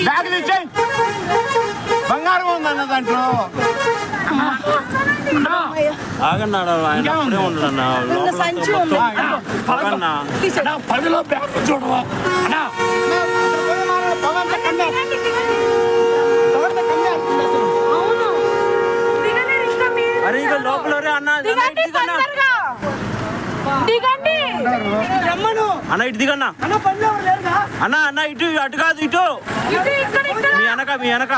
బ్యాగులు ఇచ్చాయి, బంగారం ఉందన్న దాంట్లో. ఆగన్నాడు ఆయన అప్పుడే ఉండడన్నా పదిలో బ్యాగ్ చూడవా అరే ఇక లోపల అన్న అన్న ఇటు దిగన్నా అన్న అన్న ఇటు అటు కాదు ఇటు మీ వెనక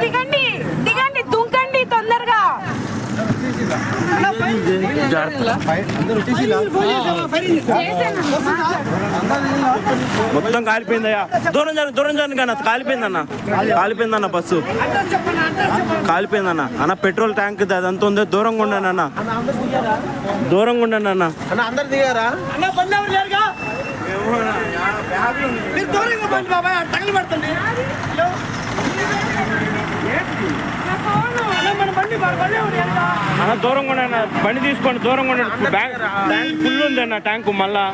దిగండి దిగండి దుంకండి తొందరగా. మొత్తం కాలిపోయిందయ్యా. దూరం జరగని కన్నా కాలిపోయిందన్న బస్సు కాలిపోయిందన్న. అన్న పెట్రోల్ ట్యాంక్ అదంతా ఉంది. దూరంగా ఉండండి అన్న. అందరు దిగారా? అన్న దూరంగా ఉండండి. బండి తీసుకోండి, దూరంగా ఉండండి. ట్యాంక్ ఫుల్ ఉంది అన్న. ట్యాంకు మళ్ళా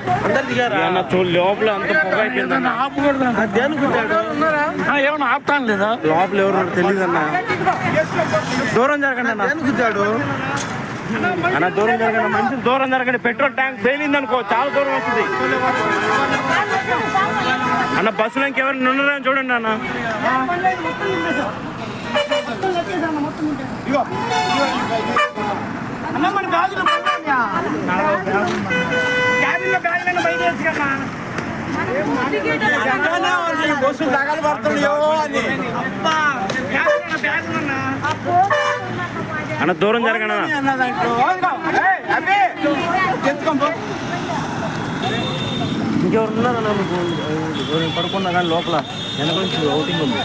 అన్న లోపల అంత పొగ అయిపోయిందన్న. ఏమన్నా ఆపుతాను లేదా? లోపల ఎవరు తెలియదు అన్న. దూరం జరగండి అన్న. అన్న దూరం జరగండి, మంచి దూరం జరగండి. పెట్రోల్ ట్యాంక్ పేలింది అనుకో, చాలా దూరం వస్తుంది అన్న. బస్సులో ఇంకెవరు ఉన్నారని చూడండి అన్న. బస్సులు తగలు పడుతున్నాయో అని అన్న దూరం జరగండి అన్న. ఇంకెవరు ఉన్నారన్న? పడుకున్నా కానీ లోపల వెనక నుంచి అవుటింగ్ ఉంది.